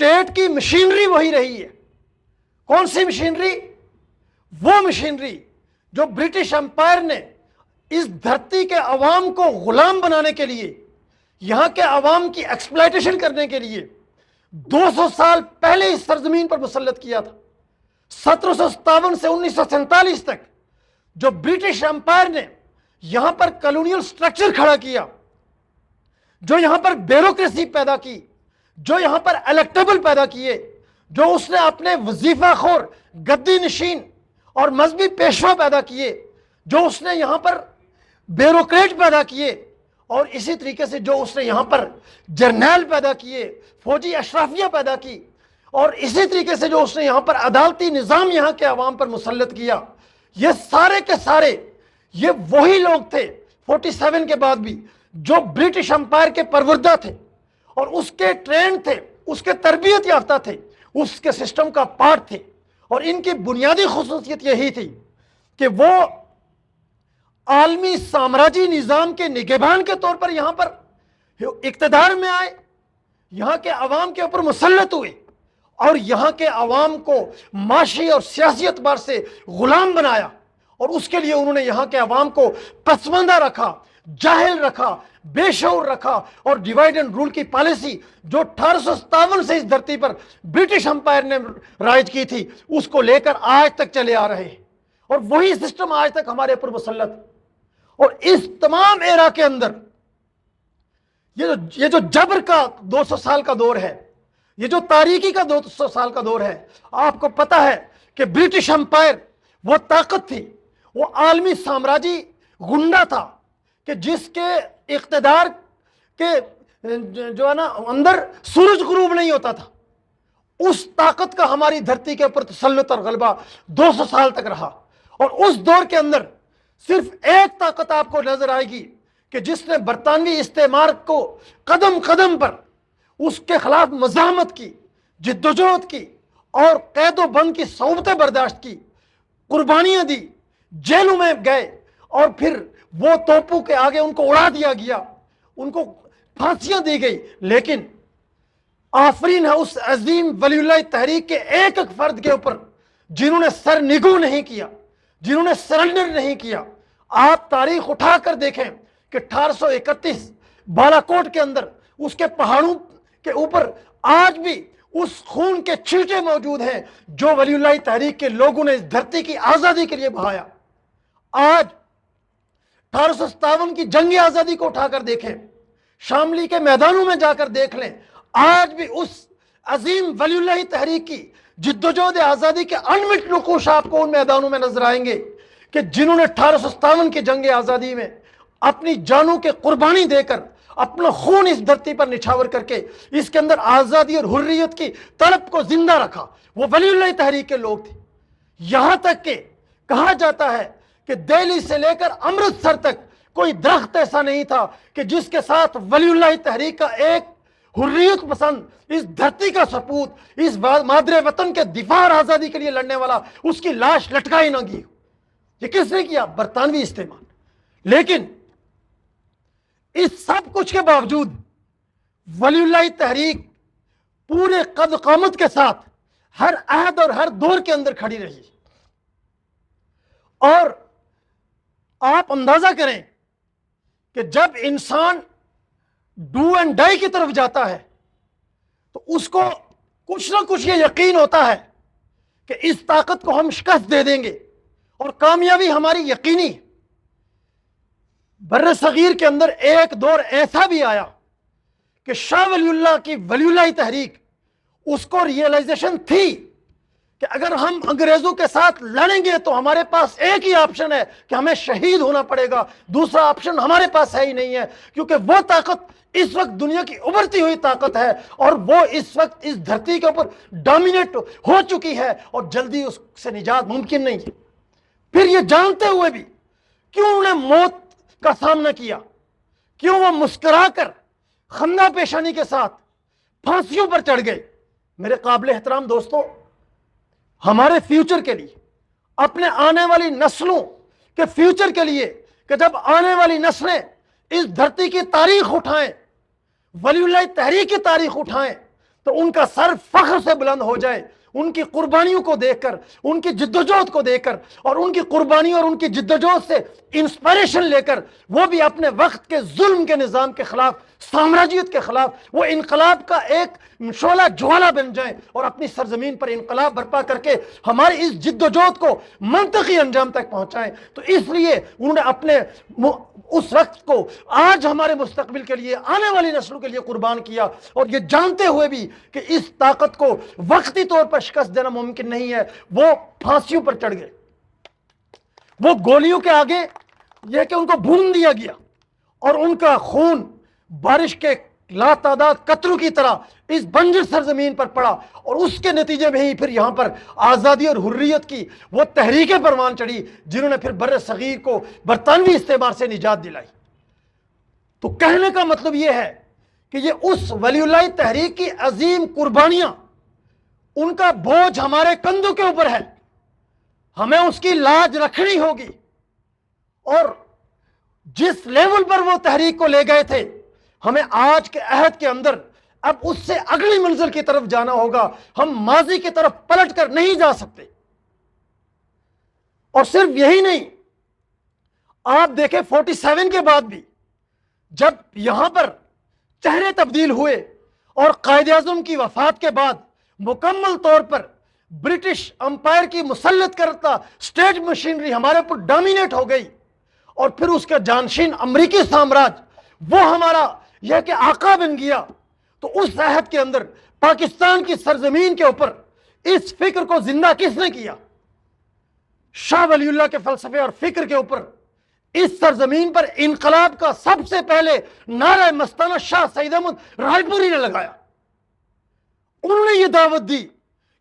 State کی machinery وہی رہی ہے. کون سی مشینری؟ وہ مشینری جو برٹش امپائر نے اس دھرتی کے عوام کو غلام بنانے کے لیے، یہاں کے عوام کی ایکسپلائٹیشن کرنے کے لیے 200 سال پہلے اس سرزمین پر مسلط کیا تھا. 1757 سے 1947 تک جو برٹش امپائر نے یہاں پر کالونیل سٹرکچر کھڑا کیا، جو یہاں پر بیوروکریسی پیدا کی، جو یہاں پر الیکٹیبل پیدا کیے، جو اس نے اپنے وظیفہ خور گدی نشین اور مذہبی پیشوا پیدا کیے، جو اس نے یہاں پر بیوروکریٹ پیدا کیے، اور اسی طریقے سے جو اس نے یہاں پر جرنیل پیدا کیے، فوجی اشرافیہ پیدا کی، اور اسی طریقے سے جو اس نے یہاں پر عدالتی نظام یہاں کے عوام پر مسلط کیا، یہ سارے کے سارے یہ وہی لوگ تھے 47 کے بعد بھی جو برٹش امپائر کے پروردہ تھے اور اس کے ٹرینڈ تھے، اس کے تربیت یافتہ تھے، اس کے سسٹم کا پارٹ تھے. اور ان کی بنیادی خصوصیت یہی تھی کہ وہ عالمی سامراجی نظام کے نگہبان کے طور پر یہاں پر اقتدار میں آئے، یہاں کے عوام کے اوپر مسلط ہوئے، اور یہاں کے عوام کو معاشی اور سیاسی اعتبار سے غلام بنایا. اور اس کے لیے انہوں نے یہاں کے عوام کو پسماندہ رکھا، جاہل رکھا، بے شعور رکھا، اور ڈیوائڈ اینڈ رول کی پالیسی جو 1857 سے اس دھرتی پر برٹش امپائر نے رائج کی تھی، اس کو لے کر آج تک چلے آ رہے ہیں، اور وہی سسٹم آج تک ہمارے اوپر مسلط. اور اس تمام ایرا کے اندر یہ جو جبر کا 200 سال کا دور ہے، یہ جو تاریکی کا 200 سال کا دور ہے، آپ کو پتا ہے کہ برٹش امپائر وہ طاقت تھی، وہ عالمی سامراجی گنڈا تھا کہ جس کے اقتدار کے جو ہے نا اندر سورج غروب نہیں ہوتا تھا. اس طاقت کا ہماری دھرتی کے اوپر تسلط اور غلبہ 200 سال تک رہا. اور اس دور کے اندر صرف ایک طاقت آپ کو نظر آئے گی کہ جس نے برطانوی استعمار کو قدم قدم پر اس کے خلاف مزاحمت کی، جدوجہد کی، اور قید و بند کی صعوبتیں برداشت کی، قربانیاں دی، جیلوں میں گئے، اور پھر وہ توپوں کے آگے ان کو اڑا دیا گیا، ان کو پھانسیاں دی گئی. لیکن آفرین ہے اس عظیم ولی اللہ تحریک کے ایک ایک فرد کے اوپر جنہوں نے سر نگو نہیں کیا، جنہوں نے سرنڈر نہیں کیا. آپ تاریخ اٹھا کر دیکھیں کہ 1831 بالاکوٹ کے اندر اس کے پہاڑوں کے اوپر آج بھی اس خون کے چھینٹے موجود ہیں جو ولی اللہ تحریک کے لوگوں نے اس دھرتی کی آزادی کے لیے بہایا. آج 1857 کی جنگ آزادی کو اٹھا کر دیکھیں، شاملی کے میدانوں میں جا کر دیکھ لیں، آج بھی اس عظیم ولی اللہ تحریک کی جدوجہد آزادی کے انمٹ نقوش آپ کو ان میدانوں میں نظر آئیں گے کہ جنہوں نے 1857 کی جنگ آزادی میں اپنی جانوں کے قربانی دے کر اپنا خون اس دھرتی پر نچھاور کر کے اس کے اندر آزادی اور حریت کی طلب کو زندہ رکھا. وہ ولی اللہ تحریک کے لوگ تھے. یہاں تک کہ کہا جاتا ہے کہ دہلی سے لے کر امرتسر تک کوئی درخت ایسا نہیں تھا کہ جس کے ساتھ ولی اللہ تحریک کا ایک حریت پسند، اس دھرتی کا سپوت، اس مادر وطن کے دفاع اور آزادی کے لیے لڑنے والا اس کی لاش لٹکائی نہ گئی. یہ کس نے کیا؟ برطانوی استعمار. لیکن اس سب کچھ کے باوجود ولی اللہ تحریک پورے قد قامت کے ساتھ ہر عہد اور ہر دور کے اندر کھڑی رہی. اور آپ اندازہ کریں کہ جب انسان ڈو اینڈ ڈائی کی طرف جاتا ہے تو اس کو کچھ نہ کچھ یہ یقین ہوتا ہے کہ اس طاقت کو ہم شکست دے دیں گے اور کامیابی ہماری یقینی. بر صغیر کے اندر ایک دور ایسا بھی آیا کہ شاہ ولی اللہ کی ولی اللہ تحریک اس کو ریئلائزیشن تھی کہ اگر ہم انگریزوں کے ساتھ لڑیں گے تو ہمارے پاس ایک ہی آپشن ہے کہ ہمیں شہید ہونا پڑے گا، دوسرا آپشن ہمارے پاس ہے ہی نہیں ہے، کیونکہ وہ طاقت اس وقت دنیا کی ابھرتی ہوئی طاقت ہے اور وہ اس وقت اس دھرتی کے اوپر ڈومینیٹ ہو چکی ہے اور جلدی اس سے نجات ممکن نہیں ہے. پھر یہ جانتے ہوئے بھی کیوں انہوں نے موت کا سامنا کیا، کیوں وہ مسکرا کر خندہ پیشانی کے ساتھ پھانسیوں پر چڑھ گئے. میرے قابل احترام دوستو، ہمارے فیوچر کے لیے، اپنے آنے والی نسلوں کے فیوچر کے لیے، کہ جب آنے والی نسلیں اس دھرتی کی تاریخ اٹھائیں، ولی اللہ تحریک کی تاریخ اٹھائیں، تو ان کا سر فخر سے بلند ہو جائے، ان کی قربانیوں کو دیکھ کر، ان کی جدوجہد کو دیکھ کر، اور ان کی قربانی اور ان کی جدوجہد سے انسپائریشن لے کر وہ بھی اپنے وقت کے ظلم کے نظام کے خلاف، سامراجیت کے خلاف وہ انقلاب کا ایک شعلہ جوالا بن جائیں اور اپنی سرزمین پر انقلاب برپا کر کے ہماری اس جدوجہد کو منطقی انجام تک پہنچائیں۔ تو اس لیے انہوں نے اپنے اس وقت کو آج ہمارے مستقبل کے لیے، آنے والی نسلوں کے لیے قربان کیا، اور یہ جانتے ہوئے بھی کہ اس طاقت کو وقتی طور پر شکست دینا ممکن نہیں ہے، وہ پھانسیوں پر چڑھ گئے، وہ گولیوں کے آگے یہ کہ ان کو بھون دیا گیا، اور ان کا خون بارش کے لاتعداد قطروں کی طرح اس بنجر سرزمین پر پڑا، اور اس کے نتیجے میں ہی پھر یہاں پر آزادی اور حریت کی وہ تحریک پروان چڑھی جنہوں نے پھر بر صغیر کو برطانوی استعمار سے نجات دلائی۔ تو کہنے کا مطلب یہ ہے کہ یہ اس ولی اللہ تحریک کی عظیم قربانیاں، ان کا بوجھ ہمارے کندھوں کے اوپر ہے، ہمیں اس کی لاج رکھنی ہوگی، اور جس لیول پر وہ تحریک کو لے گئے تھے ہمیں آج کے عہد کے اندر اب اس سے اگلی منزل کی طرف جانا ہوگا، ہم ماضی کی طرف پلٹ کر نہیں جا سکتے۔ اور صرف یہی نہیں، آپ دیکھیں 47 کے بعد بھی جب یہاں پر چہرے تبدیل ہوئے اور قائد اعظم کی وفات کے بعد مکمل طور پر برٹش امپائر کی مسلط کرتا اسٹیٹ مشینری ہمارے اوپر ڈومینیٹ ہو گئی، اور پھر اس کا جانشین امریکی سامراج وہ ہمارا یہ کہ آقا بن گیا، تو اس عہد کے اندر پاکستان کی سرزمین کے اوپر اس فکر کو زندہ کس نے کیا؟ شاہ ولی اللہ کے فلسفے اور فکر کے اوپر اس سرزمین پر انقلاب کا سب سے پہلے نعرہ مستانہ شاہ سید احمد رائے پوری نے لگایا۔ انہوں نے یہ دعوت دی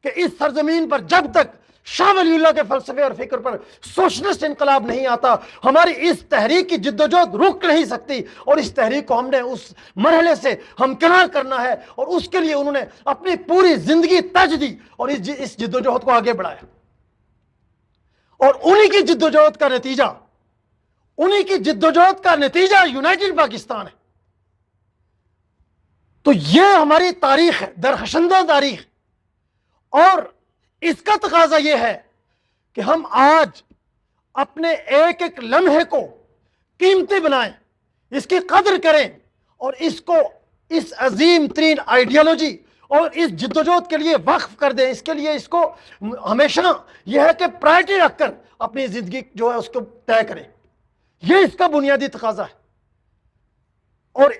کہ اس سرزمین پر جب تک شاہ ولی اللہ کے فلسفے اور فکر پر سوشلسٹ انقلاب نہیں آتا، ہماری اس تحریک کی جدوجہد رک نہیں سکتی، اور اس تحریک کو ہم نے اس مرحلے سے ہمکنار کرنا ہے، اور اس کے لیے انہوں نے اپنی پوری زندگی تج دی اور اس جدوجہد کو آگے بڑھایا، اور انہی کی جدوجہد کا نتیجہ یونائٹڈ پاکستان ہے۔ تو یہ ہماری تاریخ ہے، درخشندہ تاریخ، اور اس کا تقاضا یہ ہے کہ ہم آج اپنے ایک ایک لمحے کو قیمتی بنائیں، اس کی قدر کریں، اور اس کو اس عظیم ترین آئیڈیالوجی اور اس جدوجہد کے لیے وقف کر دیں، اس کے لیے اس کو ہمیشہ یہ ہے کہ پرائرٹی رکھ کر اپنی زندگی جو ہے اس کو طے کریں۔ یہ اس کا بنیادی تقاضا ہے۔ اور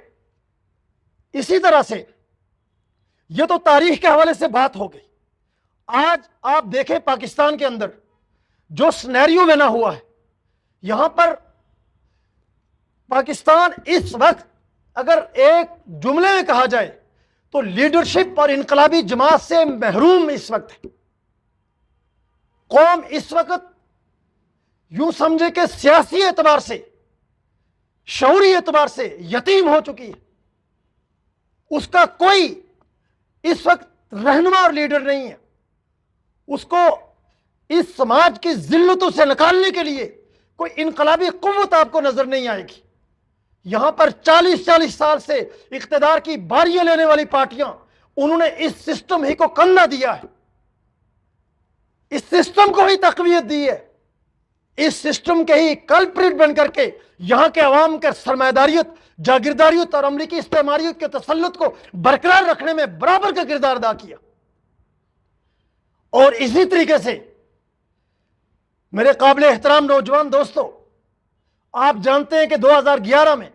اسی طرح سے یہ تو تاریخ کے حوالے سے بات ہو گئی۔ آج آپ دیکھیں پاکستان کے اندر جو سینیریو بنا ہوا ہے، یہاں پر پاکستان اس وقت اگر ایک جملے میں کہا جائے تو لیڈرشپ اور انقلابی جماعت سے محروم اس وقت ہے۔ قوم اس وقت یوں سمجھے کہ سیاسی اعتبار سے، شعوری اعتبار سے یتیم ہو چکی ہے، اس کا کوئی اس وقت رہنما اور لیڈر نہیں ہے، اس کو اس سماج کی ذلتوں سے نکالنے کے لیے کوئی انقلابی قوت آپ کو نظر نہیں آئے گی۔ یہاں پر 40 سال سے اقتدار کی باریاں لینے والی پارٹیاں، انہوں نے اس سسٹم ہی کو کندھا دیا ہے، اس سسٹم کو ہی تقویت دی ہے، اس سسٹم کے ہی کلپریٹ بن کر کے یہاں کے عوام کے سرمایہ داریت، جاگیرداریت اور امریکی استعماریت کے تسلط کو برقرار رکھنے میں برابر کا کردار ادا کیا۔ اور اسی طریقے سے میرے قابل احترام نوجوان دوستو، آپ جانتے ہیں کہ 2011 میں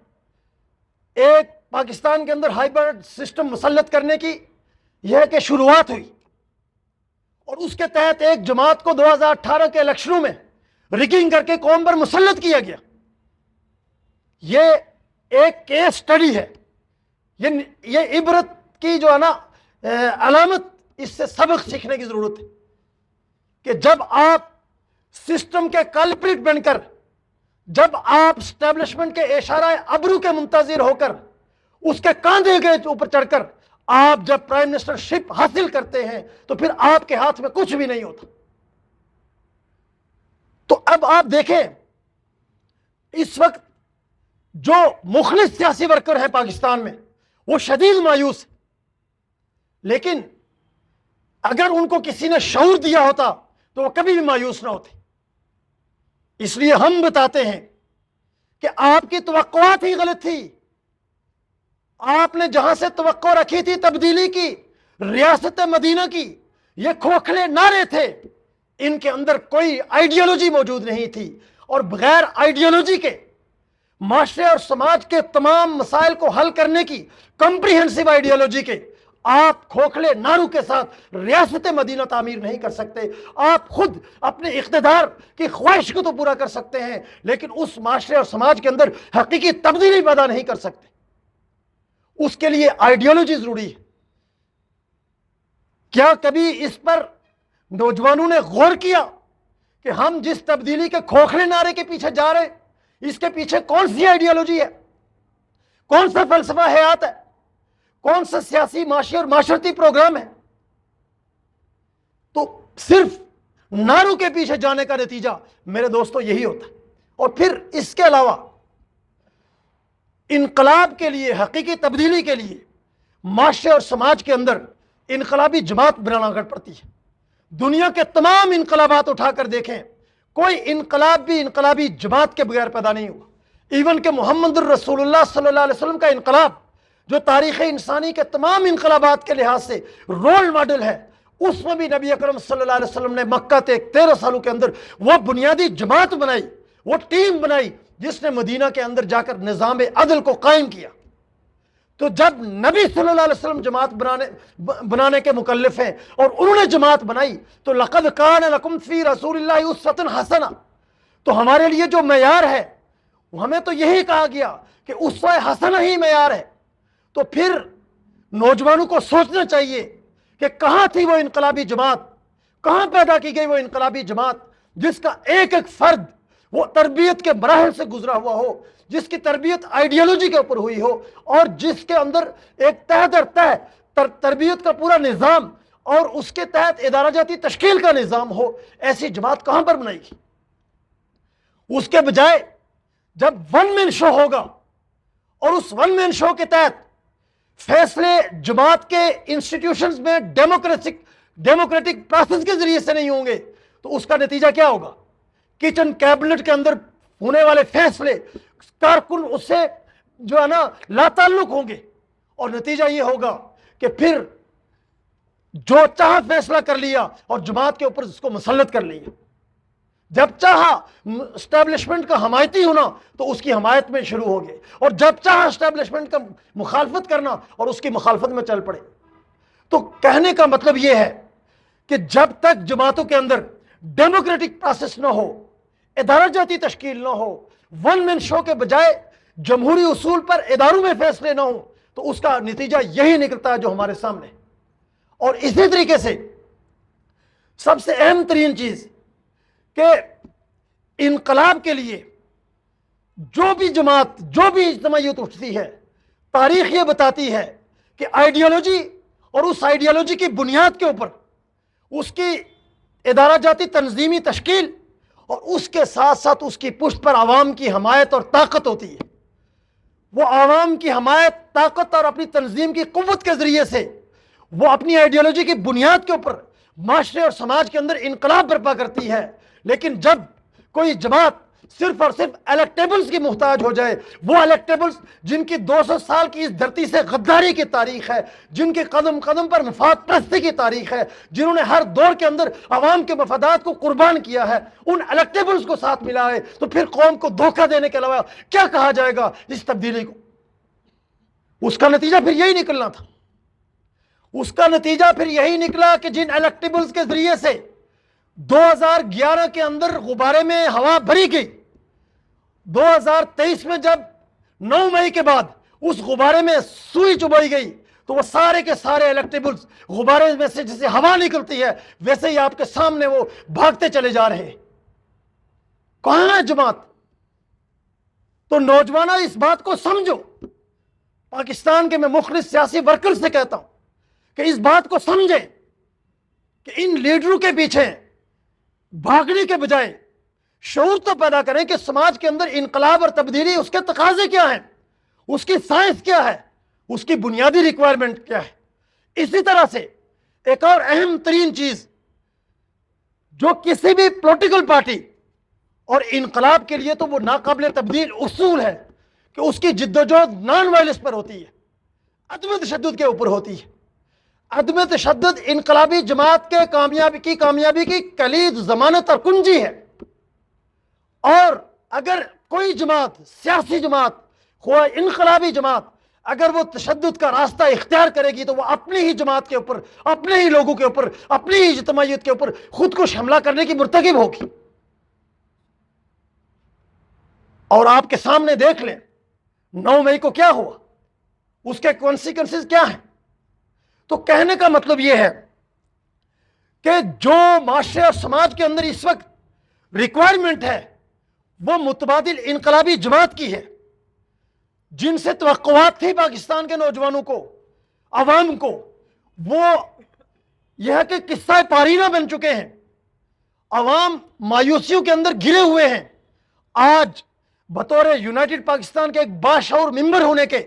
ایک پاکستان کے اندر ہائیبرڈ سسٹم مسلط کرنے کی یہ کہ شروعات ہوئی، اور اس کے تحت ایک جماعت کو 2018 کے الیکشنوں میں ریگنگ کر کے قوم پر مسلط کیا گیا۔ یہ ایک کیس سٹڈی ہے، یہ عبرت کی جو ہے نا علامت، اس سے سبق سیکھنے کی ضرورت ہے کہ جب آپ سسٹم کے کلپریٹ بن کر، جب آپ اسٹیبلشمنٹ کے اشارہ ابرو کے منتظر ہو کر، اس کے کاندھے کے اوپر چڑھ کر آپ جب پرائم منسٹر شپ حاصل کرتے ہیں تو پھر آپ کے ہاتھ میں کچھ بھی نہیں ہوتا۔ تو اب آپ دیکھیں اس وقت جو مخلص سیاسی ورکر ہے پاکستان میں، وہ شدید مایوس ہے، لیکن اگر ان کو کسی نے شعور دیا ہوتا تو وہ کبھی بھی مایوس نہ ہوتے. اس لیے ہم بتاتے ہیں کہ آپ کی توقعات ہی غلط تھی. آپ نے جہاں سے توقع رکھی تھی تبدیلی کی، ریاست مدینہ کی، یہ کھوکھلے نعرے تھے، ان کے اندر کوئی آئیڈیالوجی موجود نہیں تھی. اور بغیر آئیڈیالوجی کے معاشرے اور سماج کے تمام مسائل کو حل کرنے کی کمپریہنسو آئیڈیالوجی کے آپ کھوکھلے نعروں کے ساتھ ریاست مدینہ تعمیر نہیں کر سکتے. آپ خود اپنے اقتدار کی خواہش کو تو پورا کر سکتے ہیں، لیکن اس معاشرے اور سماج کے اندر حقیقی تبدیلی پیدا نہیں کر سکتے. اس کے لیے آئیڈیالوجی ضروری ہے. کیا کبھی اس پر نوجوانوں نے غور کیا کہ ہم جس تبدیلی کے کھوکھلے نعرے کے پیچھے جا رہے ہیں، اس کے پیچھے کون سی آئیڈیالوجی ہے، کون سا فلسفہ حیات ہے، کون سا سیاسی معاشی اور معاشرتی پروگرام ہے؟ تو صرف نعروں کے پیچھے جانے کا نتیجہ میرے دوستو یہی ہوتا ہے. اور پھر اس کے علاوہ انقلاب کے لیے، حقیقی تبدیلی کے لیے معاشرے اور سماج کے اندر انقلابی جماعت بنانا پڑتی ہے. دنیا کے تمام انقلابات اٹھا کر دیکھیں، کوئی انقلاب بھی انقلابی جماعت کے بغیر پیدا نہیں ہوا. ایون کہ محمد الرسول اللہ صلی اللہ علیہ وسلم کا انقلاب، جو تاریخ انسانی کے تمام انقلابات کے لحاظ سے رول ماڈل ہے، اس میں بھی نبی اکرم صلی اللہ علیہ وسلم نے مکہ کے 13 سالوں کے اندر وہ بنیادی جماعت بنائی، وہ ٹیم بنائی جس نے مدینہ کے اندر جا کر نظام عدل کو قائم کیا. تو جب نبی صلی اللہ علیہ وسلم جماعت بنانے کے مکلف ہیں اور انہوں نے جماعت بنائی، تو لَقَدْ كَانَ لَكُمْ فِي رَسُولِ اللَّهِ أُسْوَةٌ حَسَنَةٌ، تو ہمارے لیے جو معیار ہے، ہمیں تو یہی کہا گیا کہ اسوہ حسنہ ہی معیار ہے. تو پھر نوجوانوں کو سوچنا چاہیے کہ کہاں تھی وہ انقلابی جماعت، کہاں پیدا کی گئی وہ انقلابی جماعت جس کا ایک ایک فرد وہ تربیت کے مراحل سے گزرا ہوا ہو، جس کی تربیت آئیڈیالوجی کے اوپر ہوئی ہو، اور جس کے اندر ایک تہہ در تہہ تربیت کا پورا نظام اور اس کے تحت ادارہ جاتی تشکیل کا نظام ہو. ایسی جماعت کہاں پر بنائی گی؟ اس کے بجائے جب ون مین شو ہوگا اور اس ون مین شو کے تحت فیصلے جماعت کے انسٹیٹیوشنز میں ڈیموکریٹک پروسیس کے ذریعے سے نہیں ہوں گے، تو اس کا نتیجہ کیا ہوگا؟ کچن کیبنٹ کے اندر ہونے والے فیصلے کارکن اس سے جو ہے نا لا تعلق ہوں گے، اور نتیجہ یہ ہوگا کہ پھر جو چاہا فیصلہ کر لیا اور جماعت کے اوپر اس کو مسلط کر لیا. جب چاہا اسٹیبلشمنٹ کا حمایتی ہونا تو اس کی حمایت میں شروع ہو گئے، اور جب چاہا اسٹیبلشمنٹ کا مخالفت کرنا اور اس کی مخالفت میں چل پڑے. تو کہنے کا مطلب یہ ہے کہ جب تک جماعتوں کے اندر ڈیموکریٹک پروسیس نہ ہو، ادارہ جاتی تشکیل نہ ہو، ون مین شو کے بجائے جمہوری اصول پر اداروں میں فیصلے نہ ہوں، تو اس کا نتیجہ یہی نکلتا ہے جو ہمارے سامنے. اور اسی طریقے سے سب سے اہم ترین چیز کہ انقلاب کے لیے جو بھی جماعت، جو بھی اجتماعیت اٹھتی ہے، تاریخ یہ بتاتی ہے کہ آئیڈیالوجی اور اس آئیڈیالوجی کی بنیاد کے اوپر اس کی ادارہ جاتی تنظیمی تشکیل اور اس کے ساتھ ساتھ اس کی پشت پر عوام کی حمایت اور طاقت ہوتی ہے. وہ عوام کی حمایت، طاقت اور اپنی تنظیم کی قوت کے ذریعے سے وہ اپنی آئیڈیالوجی کی بنیاد کے اوپر معاشرے اور سماج کے اندر انقلاب برپا کرتی ہے. لیکن جب کوئی جماعت صرف اور صرف الیکٹیبلز کی محتاج ہو جائے، وہ الیکٹیبلز جن کی 200 سال کی اس دھرتی سے غداری کی تاریخ ہے، جن کے قدم قدم پر مفاد پرستی کی تاریخ ہے، جنہوں نے ہر دور کے اندر عوام کے مفادات کو قربان کیا ہے، ان الیکٹیبلز کو ساتھ ملا ہے، تو پھر قوم کو دھوکہ دینے کے علاوہ کیا کہا جائے گا اس تبدیلی کو؟ اس کا نتیجہ پھر یہی نکلنا تھا. اس کا نتیجہ پھر یہی نکلا کہ جن الیکٹیبلز کے ذریعے سے 2011 کے اندر غبارے میں ہوا بھری گئی، 2023 میں جب 9 مئی کے بعد اس غبارے میں سوئی چبائی گئی، تو وہ سارے کے سارے الیکٹیبلز غبارے میں سے جیسے ہوا نکلتی ہے ویسے ہی آپ کے سامنے وہ بھاگتے چلے جا رہے ہیں. کہاں ہے جماعت؟ تو نوجوانوں اس بات کو سمجھو. پاکستان کے میں مخلص سیاسی ورکر سے کہتا ہوں کہ اس بات کو سمجھیں کہ ان لیڈروں کے پیچھے بھاگنے کے بجائے شعور تو پیدا کریں کہ سماج کے اندر انقلاب اور تبدیلی اس کے تقاضے کیا ہیں، اس کی سائنس کیا ہے، اس کی بنیادی ریکوائرمنٹ کیا ہے. اسی طرح سے ایک اور اہم ترین چیز جو کسی بھی پولیٹیکل پارٹی اور انقلاب کے لیے تو وہ ناقابل تبدیل اصول ہے کہ اس کی جد و جہد نان وائلنس پر ہوتی ہے، عدم تشدد کے اوپر ہوتی ہے۔ عدم تشدد انقلابی جماعت کے کامیابی کی کلید، ضمانت اور کنجی ہے۔ اور اگر کوئی جماعت، سیاسی جماعت ہوا انقلابی جماعت، اگر وہ تشدد کا راستہ اختیار کرے گی تو وہ اپنی ہی جماعت کے اوپر، اپنے ہی لوگوں کے اوپر، اپنی ہی اجتماعیت کے اوپر خود کو حملہ کرنے کی مرتکب ہوگی۔ اور آپ کے سامنے دیکھ لیں 9 مئی کو کیا ہوا، اس کے کانسیکوینسز کیا ہیں۔ تو کہنے کا مطلب یہ ہے کہ جو معاشرے اور سماج کے اندر اس وقت ریکوائرمنٹ ہے وہ متبادل انقلابی جماعت کی ہے، جن سے توقعات تھی پاکستان کے نوجوانوں کو، عوام کو، وہ یہ ہے کہ قصہ پارینہ بن چکے ہیں۔ عوام مایوسیوں کے اندر گرے ہوئے ہیں۔ آج بطور یونائٹڈ پاکستان کے ایک باشعور ممبر ہونے کے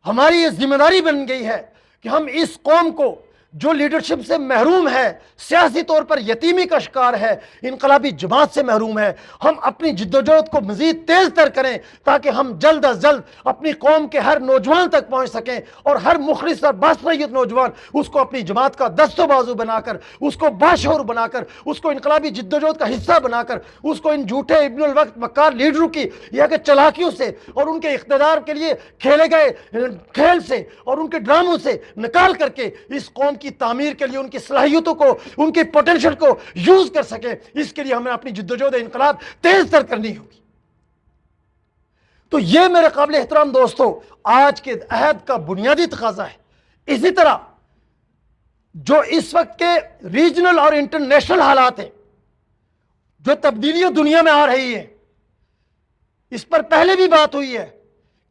ہماری یہ ذمہ داری بن گئی ہے کہ ہم اس قوم کو جو لیڈرشپ سے محروم ہے، سیاسی طور پر یتیمی کا شکار ہے، انقلابی جماعت سے محروم ہے، ہم اپنی جدوجہد کو مزید تیز تر کریں تاکہ ہم جلد از جلد اپنی قوم کے ہر نوجوان تک پہنچ سکیں، اور ہر مخلص اور باصلاحیت نوجوان اس کو اپنی جماعت کا دست و بازو بنا کر، اس کو باشعور بنا کر، اس کو انقلابی جدوجہد کا حصہ بنا کر، اس کو ان جھوٹے ابن الوقت مکار لیڈروں کی یا کہ چالاکیوں سے اور ان کے اقتدار کے لیے کھیلے گئے کھیل سے اور ان کے ڈراموں سے نکال کر کے اس قوم کی تعمیر کے لیے ان کی صلاحیتوں کو، ان کی پوٹینشل کو یوز کر سکیں۔ اس کے لیے ہمیں اپنی جدوجہد انقلاب تیز تر کرنی ہوگی۔ تو یہ میرے قابل احترام دوستو آج کے عہد کا بنیادی تقاضا ہے۔ اسی طرح جو اس وقت کے ریجنل اور انٹرنیشنل حالات ہیں، جو تبدیلیاں دنیا میں آ رہی ہیں، اس پر پہلے بھی بات ہوئی ہے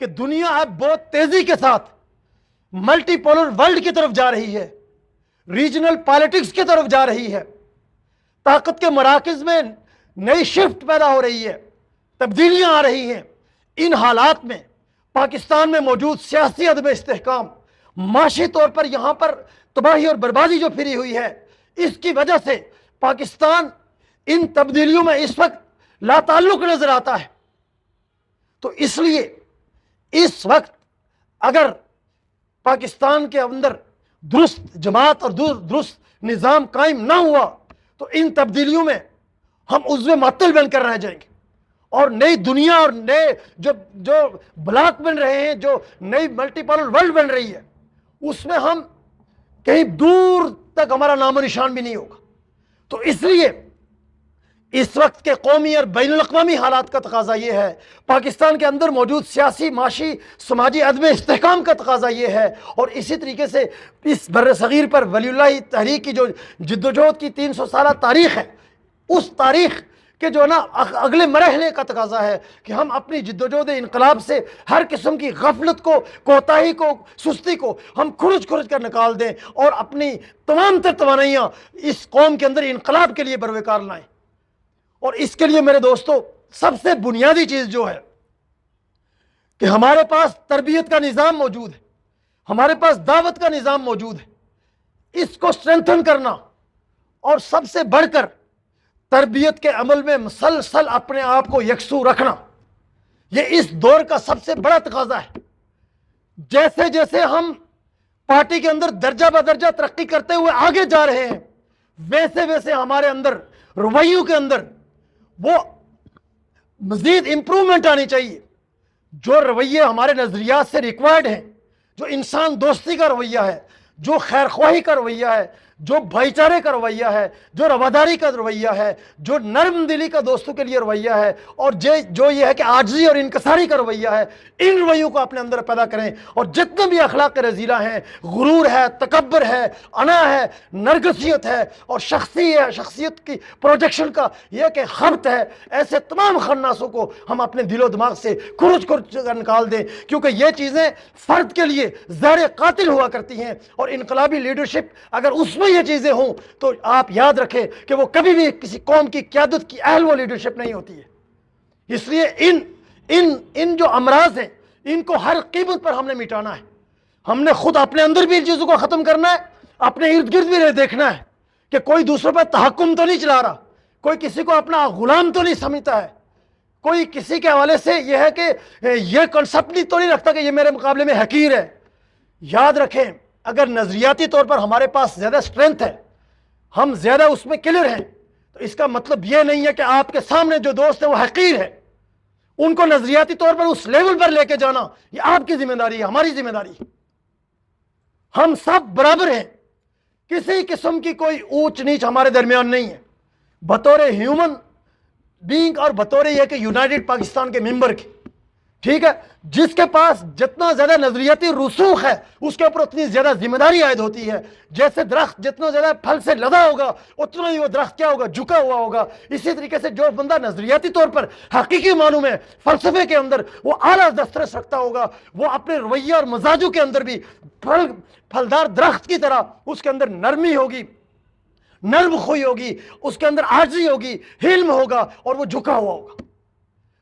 کہ دنیا اب بہت تیزی کے ساتھ ملٹی پولر ورلڈ کی طرف جا رہی ہے، ریجنل پالیٹکس کی طرف جا رہی ہے، طاقت کے مراکز میں نئی شفٹ پیدا ہو رہی ہے، تبدیلیاں آ رہی ہیں۔ ان حالات میں پاکستان میں موجود سیاسی عدم استحکام، معاشی طور پر یہاں پر تباہی اور بربادی جو پھری ہوئی ہے، اس کی وجہ سے پاکستان ان تبدیلیوں میں اس وقت لا تعلق نظر آتا ہے۔ تو اس لیے اس وقت اگر پاکستان کے اندر درست جماعت اور درست نظام قائم نہ ہوا تو ان تبدیلیوں میں ہم عضو معطل بن کر رہ جائیں گے، اور نئی دنیا اور نئے جو بلاک بن رہے ہیں، جو نئی ملٹی پولر ورلڈ بن رہی ہے، اس میں ہم کہیں دور تک ہمارا نام و نشان بھی نہیں ہوگا۔ تو اس لیے اس وقت کے قومی اور بین الاقوامی حالات کا تقاضا یہ ہے، پاکستان کے اندر موجود سیاسی، معاشی، سماجی عدم استحکام کا تقاضا یہ ہے، اور اسی طریقے سے اس بر صغیر پر ولی اللہ تحریک کی جو جدوجہد کی 300 سالہ تاریخ ہے، اس تاریخ کہ جو نا اگلے مرحلے کا تقاضا ہے کہ ہم اپنی جدوجہد انقلاب سے ہر قسم کی غفلت کو، کوتاہی کو، سستی کو ہم کھرچ کر نکال دیں اور اپنی تمام تر توانائیاں اس قوم کے اندر انقلاب کے لیے بروکار لائیں۔ اور اس کے لیے میرے دوستو سب سے بنیادی چیز جو ہے کہ ہمارے پاس تربیت کا نظام موجود ہے، ہمارے پاس دعوت کا نظام موجود ہے، اس کو سٹرینتھن کرنا اور سب سے بڑھ کر تربیت کے عمل میں مسلسل اپنے آپ کو یکسو رکھنا، یہ اس دور کا سب سے بڑا تقاضا ہے۔ جیسے جیسے ہم پارٹی کے اندر درجہ بدرجہ ترقی کرتے ہوئے آگے جا رہے ہیں، ویسے ویسے ہمارے اندر رویوں کے اندر وہ مزید امپرومنٹ آنی چاہیے۔ جو رویے ہمارے نظریات سے ریکوائرڈ ہیں، جو انسان دوستی کا رویہ ہے، جو خیر خواہی کا رویہ ہے، جو بھائی چارے کا رویہ ہے، جو رواداری کا رویہ ہے، جو نرم دلی کا دوستوں کے لیے رویہ ہے، اور جو یہ ہے کہ عاجزی اور انکساری کا رویہ ہے، ان رویوں کو اپنے اندر پیدا کریں۔ اور جتنے بھی اخلاق رذیلہ ہیں، غرور ہے، تکبر ہے، انا ہے، نرگسیت ہے، اور شخصیت کی پروجیکشن کا یہ کہ خبط ہے، ایسے تمام خناسوں کو ہم اپنے دل و دماغ سے کھرچ کر نکال دیں، کیونکہ یہ چیزیں فرد کے لیے زہر قاتل ہوا کرتی ہیں، اور انقلابی لیڈرشپ اگر اس میں یہ چیزیں ہوں تو آپ یاد رکھیں کہ وہ کبھی بھی کسی قوم کی قیادت کی اہل وہ لیڈرشپ نہیں ہوتی ہے۔ اس لیے ان جو امراض ہیں ان کو ہر قیمت پر ہم نے مٹانا ہے۔ ہم نے خود اپنے اندر بھی ان چیزوں کو ختم کرنا ہے، اپنے ارد گرد بھی نہیں دیکھنا ہے کہ کوئی دوسروں پر تحکم تو نہیں چلا رہا, کوئی کسی کو اپنا غلام تو نہیں سمجھتا ہے, کوئی کسی کے حوالے سے یہ ہے کہ یہ کنسپٹ تو نہیں رکھتا کہ یہ میرے مقابلے میں حقیر ہے. یاد رکھیں, اگر نظریاتی طور پر ہمارے پاس زیادہ سٹرینتھ ہے, ہم زیادہ اس میں کلیئر ہیں, تو اس کا مطلب یہ نہیں ہے کہ آپ کے سامنے جو دوست ہے وہ حقیر ہے. ان کو نظریاتی طور پر اس لیول پر لے کے جانا یہ آپ کی ذمہ داری ہے, ہماری ذمہ داری ہے. ہم سب برابر ہیں, کسی قسم کی کوئی اونچ نیچ ہمارے درمیان نہیں ہے, بطور ہیومن بینگ اور بطور یہ کہ یونائٹڈ پاکستان کے ممبر کی. ٹھیک ہے, جس کے پاس جتنا زیادہ نظریاتی رسوخ ہے اس کے اوپر اتنی زیادہ ذمہ داری عائد ہوتی ہے. جیسے درخت جتنا زیادہ پھل سے لدا ہوگا اتنا ہی وہ درخت کیا ہوگا, جھکا ہوا ہوگا. اسی طریقے سے جو بندہ نظریاتی طور پر حقیقی معنوں میں فلسفے کے اندر وہ اعلیٰ دسترس رکھتا ہوگا, وہ اپنے رویے اور مزاجوں کے اندر بھی پھلدار درخت کی طرح اس کے اندر نرمی ہوگی, نرم خوئی ہوگی, اس کے اندر عاجزی ہوگی, حلم ہوگا, اور وہ جھکا ہوا ہوگا.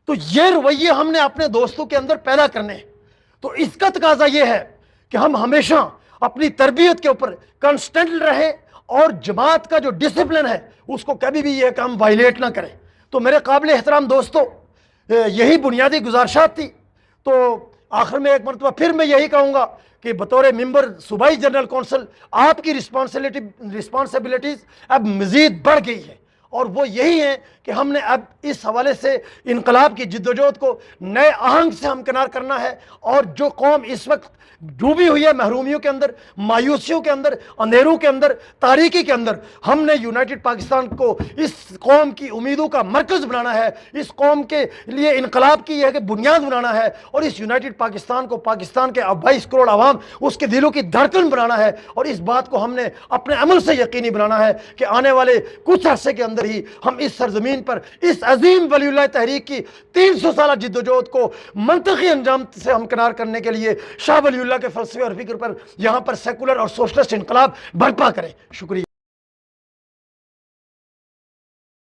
تو یہ رویے ہم نے اپنے دوستوں کے اندر پیدا کرنے ہیں. تو اس کا تقاضا یہ ہے کہ ہم ہمیشہ اپنی تربیت کے اوپر کنسٹنٹ رہیں اور جماعت کا جو ڈسپلن ہے اس کو کبھی بھی یہ کام وائلیٹ نہ کریں. تو میرے قابل احترام دوستو, یہی بنیادی گزارشات تھی. تو آخر میں ایک مرتبہ پھر میں یہی کہوں گا کہ بطور ممبر صوبائی جنرل کونسل آپ کی رسپانسبلٹیز اب مزید بڑھ گئی ہے, اور وہ یہی ہیں کہ ہم نے اب اس حوالے سے انقلاب کی جدوجہد کو نئے آہنگ سے ہمکنار کرنا ہے. اور جو قوم اس وقت ڈوبی ہوئی ہے محرومیوں کے اندر, مایوسیوں کے اندر, اندھیروں کے اندر, تاریکی کے اندر, ہم نے یونائٹڈ پاکستان کو اس قوم کی امیدوں کا مرکز بنانا ہے, اس قوم کے لیے انقلاب کی یہ کہ بنیاد بنانا ہے, اور اس یونائٹڈ پاکستان کو پاکستان کے 22 کروڑ عوام اس کے دلوں کی دھڑکن بنانا ہے. اور اس بات کو ہم نے اپنے عمل سے یقینی بنانا ہے کہ آنے والے کچھ عرصے کے اندر ہی ہم اس سرزمین پر اس عظیم ولی اللہ تحریک کی 300 سالہ جدوجہد کو منطقی انجام سے ہمکنار کرنے کے لیے شاہ ولی اللہ کے فلسفے اور فکر پر یہاں پر سیکولر اور سوشلسٹ انقلاب برپا کریں. شکریہ.